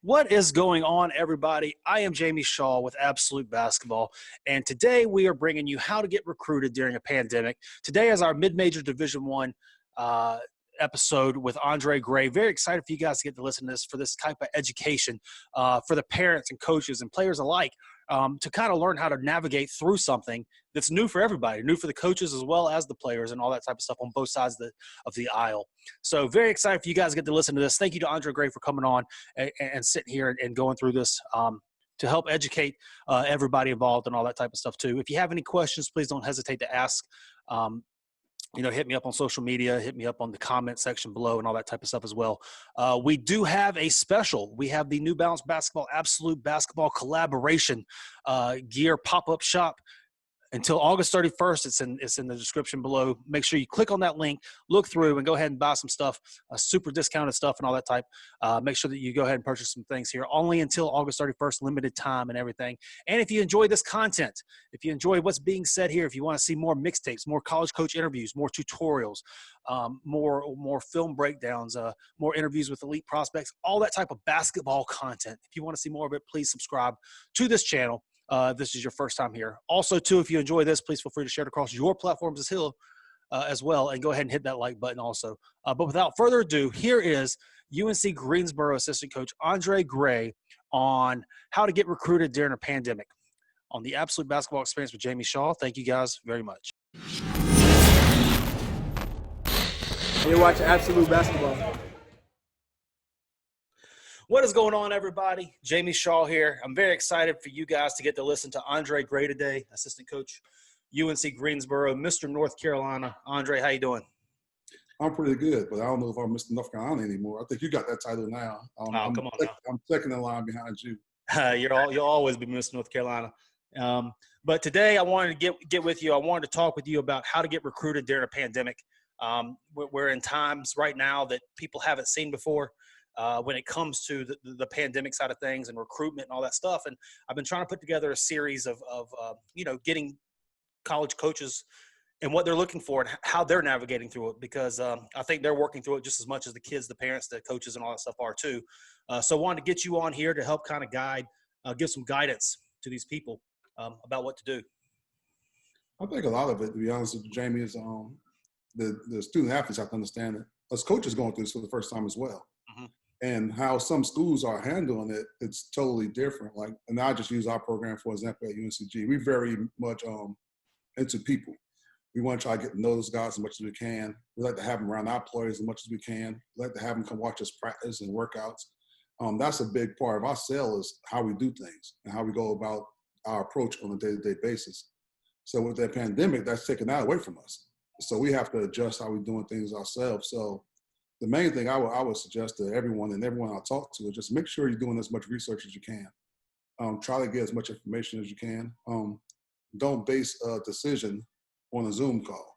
What is going on, everybody? I am Jamie Shaw with Absolute Basketball, and today we are bringing you how to get recruited during a pandemic. Today is our mid-major Division One episode with Andre Gray. Very excited for you guys to get to listen to this for this type of education for the parents and coaches and players alike to kind of learn how to navigate through something that's new for everybody, new for the coaches as well as the players and all that type of stuff on both sides of the aisle. So very excited for you guys to get to listen to this. Thank you to Andre Gray for coming on and sitting here and going through this to help educate everybody involved and all that type of stuff too. If you have any questions, please don't hesitate to ask. Hit me up on social media, hit me up on the comment section below and all that type of stuff as well. We do have a special. We have the New Balance Basketball Absolute Basketball Collaboration gear pop-up shop until August 31st. It's in the description below. Make sure you click on that link, look through, and go ahead and buy some stuff, super discounted stuff and all that type. Make sure that you go ahead and purchase some things here, only until August 31st, limited time and everything. And if you enjoy this content, if you enjoy what's being said here, if you want to see more mixtapes, more college coach interviews, more tutorials, more film breakdowns, more interviews with elite prospects, all that type of basketball content, if you want to see more of it, please subscribe to this channel. This is your first time here. Also, too, if you enjoy this, please feel free to share it across your platforms as well, and go ahead and hit that like button also. But without further ado, here is UNC Greensboro assistant coach Andre Gray on how to get recruited during a pandemic on the Absolute Basketball Experience with Jamie Shaw. Thank you guys very much. You're watching Absolute Basketball. What is going on, everybody? Jamie Shaw here. I'm very excited for you guys to get to listen to Andre Gray today, assistant coach, UNC Greensboro, Mr. North Carolina. Andre, how you doing? I'm pretty good, but I don't know if I'm Mr. North Carolina anymore. I think you got that title now. Come on now. I'm second in line behind you. You'll always be Mr. North Carolina. But today I wanted to get with you. I wanted to talk with you about how to get recruited during a pandemic. We're in times right now that people haven't seen before. When it comes to the pandemic side of things and recruitment and all that stuff. And I've been trying to put together a series of getting college coaches and what they're looking for and how they're navigating through it, because I think they're working through it just as much as the kids, the parents, the coaches, and all that stuff are too. So I wanted to get you on here to help kind of guide, give some guidance to these people about what to do. I think a lot of it, to be honest with you, Jamie, is the student athletes have to understand it. Us coaches going through this for the first time as well. Mm-hmm. And how some schools are handling it, it's totally different. Like, and I just use our program, for example, at UNCG. We're very much into people. We want to try to get to know those guys as much as we can. We like to have them around our players as much as we can. We like to have them come watch us practice and workouts. That's a big part of our sale is how we do things and how we go about our approach on a day-to-day basis. So with that pandemic, that's taken that away from us. So we have to adjust how we're doing things ourselves. So the main thing I would suggest to everyone and everyone I talk to is just make sure you're doing as much research as you can. Try to get as much information as you can. Don't base a decision on a Zoom call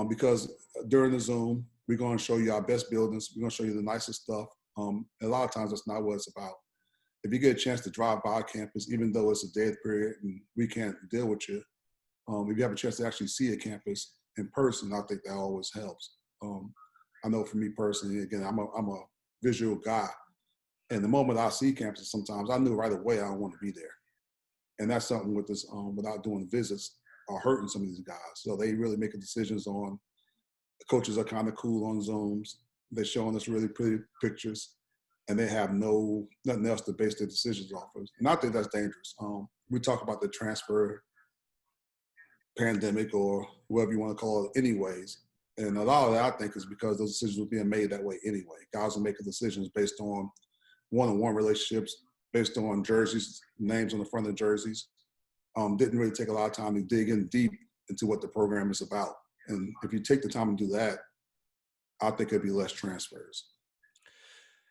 because during the Zoom, we're going to show you our best buildings. We're going to show you the nicest stuff. A lot of times that's not what it's about. If you get a chance to drive by campus, even though it's a dead period and we can't deal with you, if you have a chance to actually see a campus in person, I think that always helps. I know for me personally, again, I'm a visual guy. And the moment I see campuses sometimes, I knew right away I don't want to be there. And that's something with this, without doing visits, are hurting some of these guys. So they really making decisions on, the coaches are kind of cool on Zooms. They're showing us really pretty pictures. And they have nothing else to base their decisions off of. And I think that's dangerous. We talk about the transfer pandemic or whatever you want to call it anyways. And a lot of that, I think, is because those decisions were being made that way anyway. Guys were making decisions based on one-on-one relationships, based on jerseys, names on the front of the jerseys. Didn't really take a lot of time to dig in deep into what the program is about. And if you take the time to do that, I think it'd be less transfers.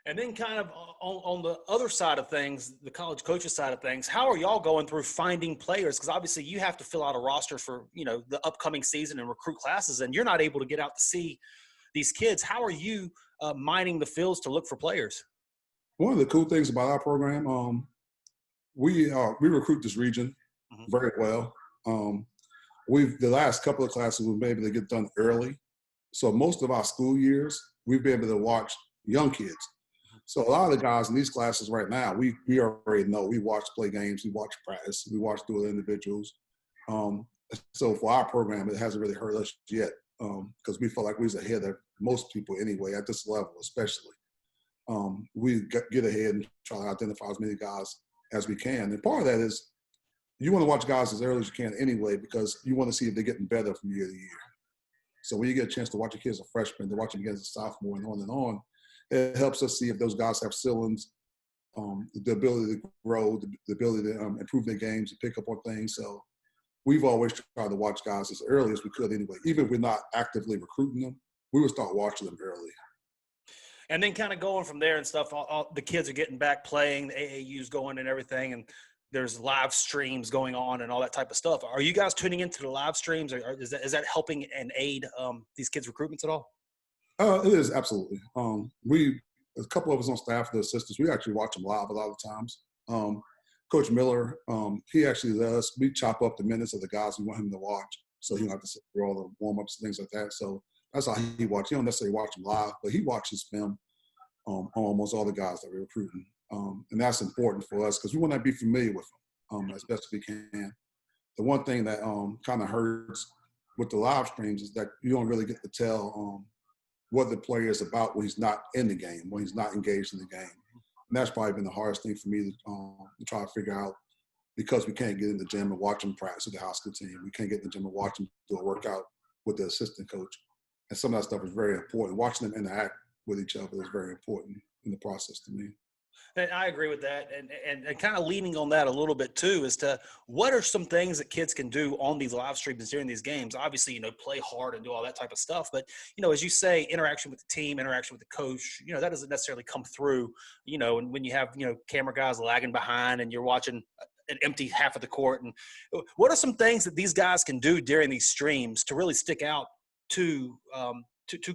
And then kind of on the other side of things, the college coaches side of things, how are y'all going through finding players? Because obviously you have to fill out a roster for, the upcoming season and recruit classes, and you're not able to get out to see these kids. How are you mining the fields to look for players? One of the cool things about our program, we recruit this region very well. The last couple of classes we've been able to get done early. So most of our school years, we've been able to watch young kids. So a lot of the guys in these classes right now, we already know. We watch play games, we watch practice, we watch dual individuals. So for our program, it hasn't really hurt us yet because we felt like we was ahead of most people anyway at this level, especially. We get ahead and try to identify as many guys as we can. And part of that is you want to watch guys as early as you can anyway because you want to see if they're getting better from year to year. So when you get a chance to watch a kid as a freshman, to watch them again as a sophomore and on, it helps us see if those guys have ceilings, the ability to grow, the ability to improve their games and pick up on things. So we've always tried to watch guys as early as we could anyway. Even if we're not actively recruiting them, we would start watching them early. And then kind of going from there and stuff, all the kids are getting back playing, the AAU's going and everything, and there's live streams going on and all that type of stuff. Are you guys tuning into the live streams, or is that helping and aid these kids' recruitments at all? It is, absolutely. A couple of us on staff, the assistants, we actually watch them live a lot of times. Coach Miller, he actually does. We chop up the minutes of the guys we want him to watch, so he don't have to sit through all the warm-ups and things like that. So that's how he watches. He don't necessarily watch them live, but he watches film on almost all the guys that we're recruiting. And that's important for us because we want to be familiar with them as best we can. The one thing that kind of hurts with the live streams is that you don't really get to tell what the player is about when he's not in the game, when he's not engaged in the game. And that's probably been the hardest thing for me to try to figure out because we can't get in the gym and watch them practice with the high school team. We can't get in the gym and watch them do a workout with the assistant coach. And some of that stuff is very important. Watching them interact with each other is very important in the process to me. And I agree with that. And kind of leaning on that a little bit too, as to what are some things that kids can do on these live streams during these games? Obviously, play hard and do all that type of stuff. But, as you say, interaction with the team, interaction with the coach, that doesn't necessarily come through, and when you have, camera guys lagging behind and you're watching an empty half of the court. And what are some things that these guys can do during these streams to really stick out to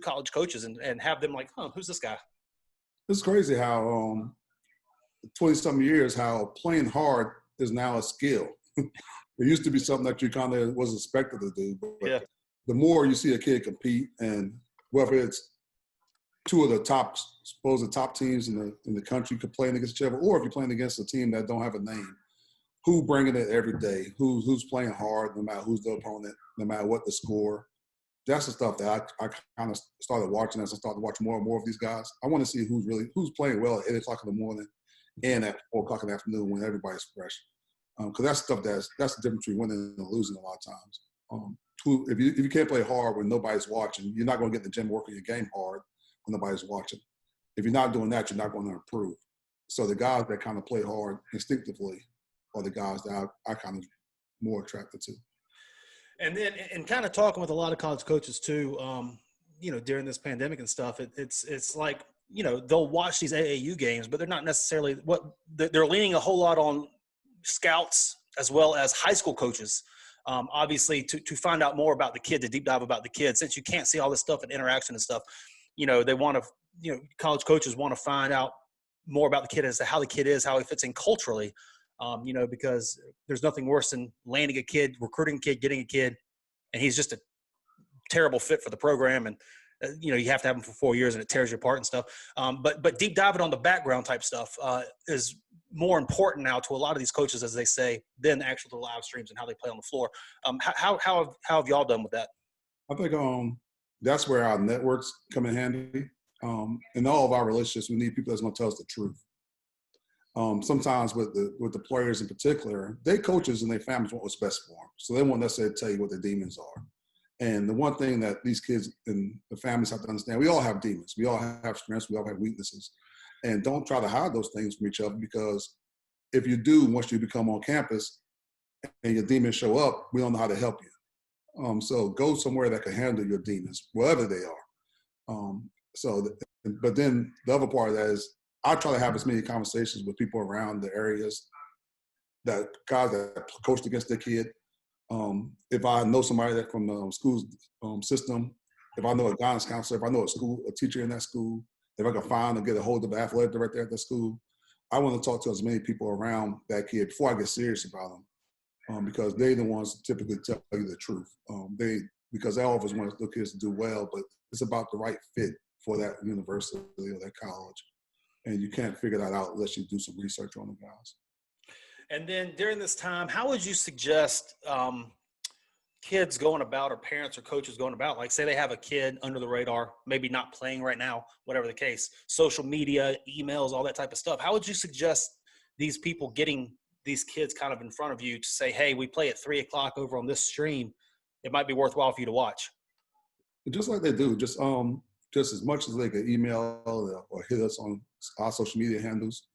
college coaches and have them like, oh, who's this guy? It's crazy how 20-something years, how playing hard is now a skill. It used to be something that you kind of was expected to do. But yeah. The more you see a kid compete, and whether it's two of the top teams in the country playing against each other, or if you're playing against a team that don't have a name, who bringing it every day, who's playing hard, no matter who's the opponent, no matter what the score. That's the stuff that I kind of started watching as I started to watch more and more of these guys. I want to see who's playing well at 8 o'clock in the morning and at 4 o'clock in the afternoon when everybody's fresh. Because that's stuff that's the difference between winning and losing a lot of times. If you can't play hard when nobody's watching, you're not going to get in the gym working your game hard when nobody's watching. If you're not doing that, you're not going to improve. So the guys that kind of play hard instinctively are the guys that I kind of more attracted to. And then, and kind of talking with a lot of college coaches too, during this pandemic and stuff, it's like, they'll watch these AAU games, but they're not necessarily they're leaning a whole lot on scouts as well as high school coaches, obviously to find out more about the kid, to deep dive about the kid. Since you can't see all this stuff and interaction and stuff, they want to, college coaches want to find out more about the kid as to how the kid is, how he fits in culturally. Because there's nothing worse than landing a kid, recruiting a kid, getting a kid, and he's just a terrible fit for the program. And, you have to have him for 4 years and it tears you apart and stuff. But deep diving on the background type stuff is more important now to a lot of these coaches, as they say, than actually the live streams and how they play on the floor. How have y'all done with that? I think that's where our networks come in handy. In all of our relationships, we need people that's going to tell us the truth. Sometimes with the players in particular, they coaches and their families want what's best for them. So they won't necessarily tell you what their demons are. And the one thing that these kids and the families have to understand, we all have demons. We all have strengths. We all have weaknesses. And don't try to hide those things from each other, because if you do, once you become on campus and your demons show up, we don't know how to help you. So go somewhere that can handle your demons, wherever they are. But then the other part of that is, I try to have as many conversations with people around the areas, that guys that coached against their kid. If I know somebody that from the school's system, if I know a guidance counselor, if I know a teacher in that school, if I can find and get a hold of the athletic director at that school, I want to talk to as many people around that kid before I get serious about them, because they're the ones that typically tell you the truth. Because they always want the kids to do well, but it's about the right fit for that university or that college. And you can't figure that out unless you do some research on the guys. And then during this time, how would you suggest kids going about, or parents or coaches going about, like say they have a kid under the radar, maybe not playing right now, whatever the case, social media, emails, all that type of stuff. How would you suggest these people getting these kids kind of in front of you to say, hey, we play at 3:00 over on this stream. It might be worthwhile for you to watch. Just like they do, just as much as they can email or hit us on our social media handles.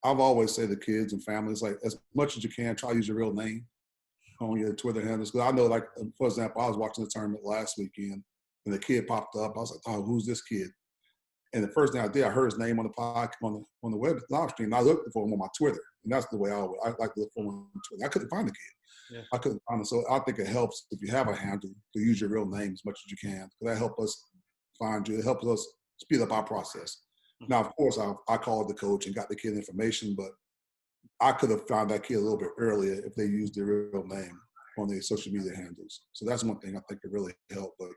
I've always said to kids and families, like, as much as you can, try to use your real name on your Twitter handles. Because I know, like, for example, I was watching the tournament last weekend and the kid popped up. I was like, oh, who's this kid? And the first thing I did, I heard his name on the podcast, on the web live stream. And I looked for him on my Twitter. And that's the way I like to look for him on Twitter. I couldn't find the kid. Yeah. I couldn't find him. So I think it helps if you have a handle to use your real name as much as you can. That helps us find you. It helps us speed up our process. Mm-hmm. Now, of course, I called the coach and got the kid information, but I could have found that kid a little bit earlier if they used their real name on their social media handles. So that's one thing I think could really help. But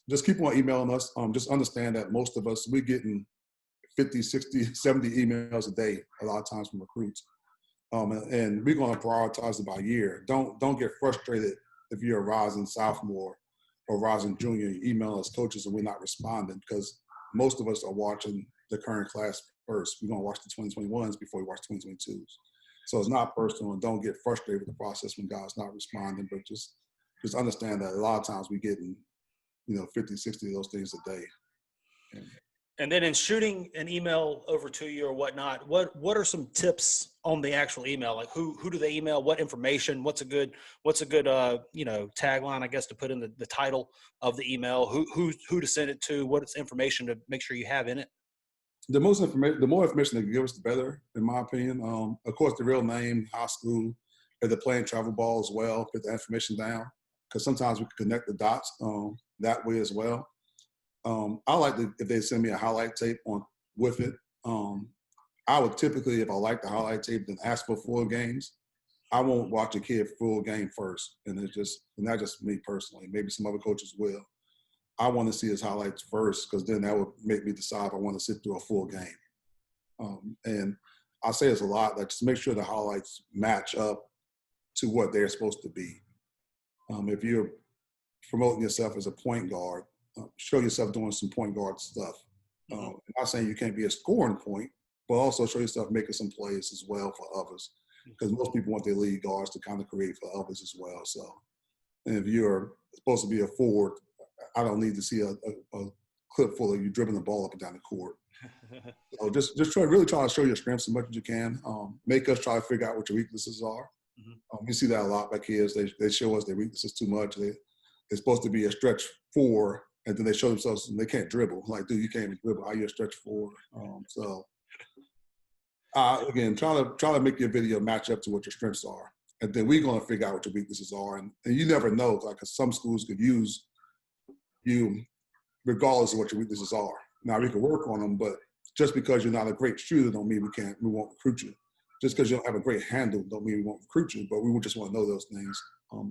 just keep on emailing us. Just understand that most of us, we're getting 50, 60, 70 emails a day a lot of times from recruits. And we're going to prioritize it by year. Don't get frustrated if you're a rising sophomore or rising junior, you email us coaches and we're not responding, because most of us are watching the current class first. We're going to watch the 2021s before we watch 2022s. So it's not personal, and don't get frustrated with the process when guys not responding, but just understand that a lot of times we getting 50, 60 of those things a day. And then in shooting an email over to you or whatnot, what are some tips on the actual email? Like who do they email? What information? What's a good tagline, I guess, to put in the title of the email? Who to send it to? What's information to make sure you have in it? The more information they give us, the better, in my opinion. Of course, the real name, high school, if they're playing travel ball as well, put the information down, because sometimes we can connect the dots that way as well. I like if they send me a highlight tape with it. I would typically, if I like the highlight tape, then ask for full games. I won't watch a kid full game first, and not just me personally. Maybe some other coaches will. I want to see his highlights first, because then that would make me decide if I want to sit through a full game. And I say this a lot, like, just make sure the highlights match up to what they're supposed to be. If you're promoting yourself as a point guard, show yourself doing some point guard stuff. I'm not saying you can't be a scoring point, but also show yourself making some plays as well for others, because most people want their lead guards to kind of create for others as well. So, and if you're supposed to be a forward, I don't need to see a clip full of you dribbling the ball up and down the court. So just really try to show your strengths as much as you can. Make us try to figure out what your weaknesses are. We see that a lot by kids. They show us their weaknesses too much. They're supposed to be a stretch four, and then they show themselves and they can't dribble. Like, dude, you can't even dribble. How you a stretch four? Again, try to make your video match up to what your strengths are, and then we're going to figure out what your weaknesses are. And you never know, like, 'cause some schools could use you regardless of what your weaknesses are. Now, we can work on them, but just because you're not a great shooter don't mean we won't recruit you. Just because you don't have a great handle don't mean we won't recruit you, but we would just want to know those things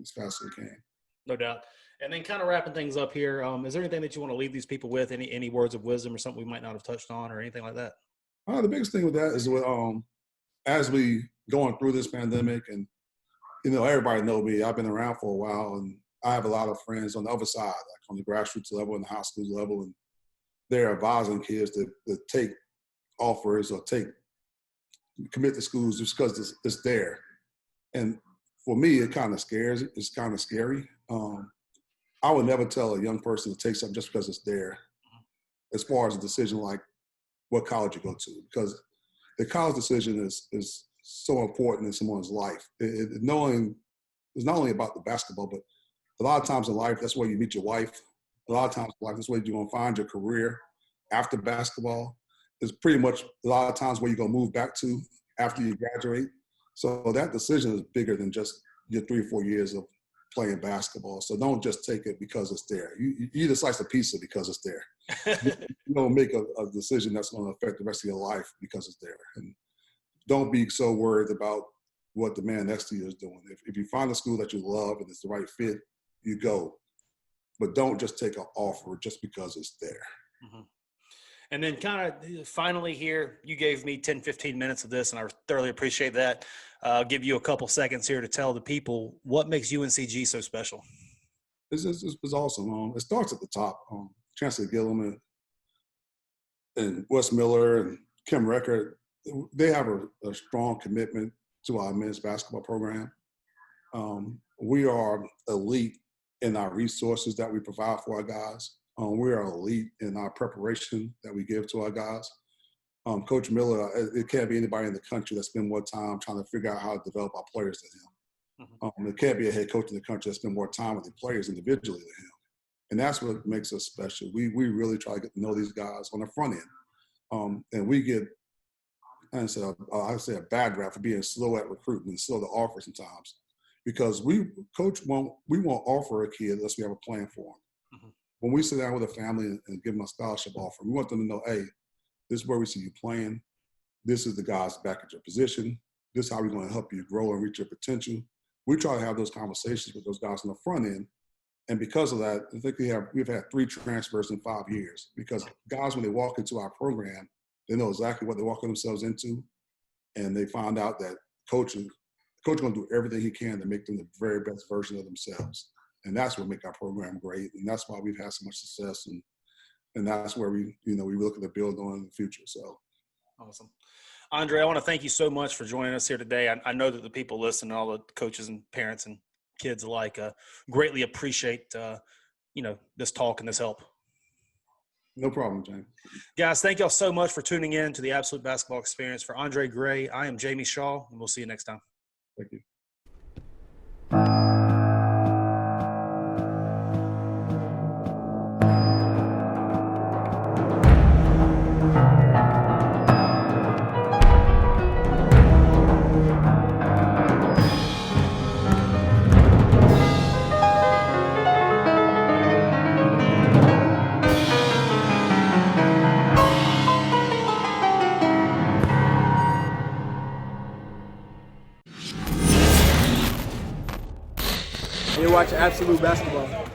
as fast as we can. No doubt. And then kind of wrapping things up here, is there anything that you want to leave these people with? Any words of wisdom or something we might not have touched on or anything like that? The biggest thing with that is as we going through this pandemic, and everybody know me. I've been around for a while, and I have a lot of friends on the other side, like on the grassroots level and the high school level, and they're advising kids to take offers or commit to schools just because it's there. And for me, it kind of scares. It's kind of scary. I would never tell a young person to take something just because it's there, as far as a decision like what college you go to, because the college decision is so important in someone's life. Knowing it's not only about the basketball, but a lot of times in life, that's where you meet your wife. A lot of times in life, that's where you're going to find your career after basketball. It's pretty much a lot of times where you're going to move back to after you graduate. So that decision is bigger than just your 3 or 4 years of playing basketball. So don't just take it because it's there. You eat a slice of pizza because it's there. You don't make a decision that's going to affect the rest of your life because it's there. And don't be so worried about what the man next to you is doing. If you find a school that you love and it's the right fit, you go. But don't just take an offer just because it's there. And then kind of finally here, you gave me 10, 15 minutes of this, and I thoroughly appreciate that. I'll give you a couple seconds here to tell the people what makes UNCG so special. It's awesome. It starts at the top. Chancellor Gillum and Wes Miller and Kim Record, they have a strong commitment to our men's basketball program. We are elite in our resources that we provide for our guys. We are elite in our preparation that we give to our guys. Coach Miller, it can't be anybody in the country that spend more time trying to figure out how to develop our players than him. Mm-hmm. There can't be a head coach in the country that spend more time with the players individually than him. And that's what makes us special. We really try to get to know these guys on the front end. And we get, I say a bad rap for being slow at recruiting and slow to offer sometimes, because we won't offer a kid unless we have a plan for him. Mm-hmm. When we sit down with a family and give them a scholarship offer, we want them to know, hey, this is where we see you playing. This is the guys back at your position. This is how we're going to help you grow and reach your potential. We try to have those conversations with those guys on the front end. And because of that, I think we've had 3 transfers in 5 years, because guys, when they walk into our program, they know exactly what they're walking themselves into. And they find out that coach is going to do everything he can to make them the very best version of themselves. And that's what makes our program great. And that's why we've had so much success. And that's where we look at the build on in the future. So awesome. Andre, I want to thank you so much for joining us here today. I know that the people listening, all the coaches and parents and kids alike, greatly appreciate, this talk and this help. No problem, James. Guys, thank y'all so much for tuning in to the Absolute Basketball Experience. For Andre Gray, I am Jamie Shaw, and we'll see you next time. Thank you. You're watching Absolute Basketball.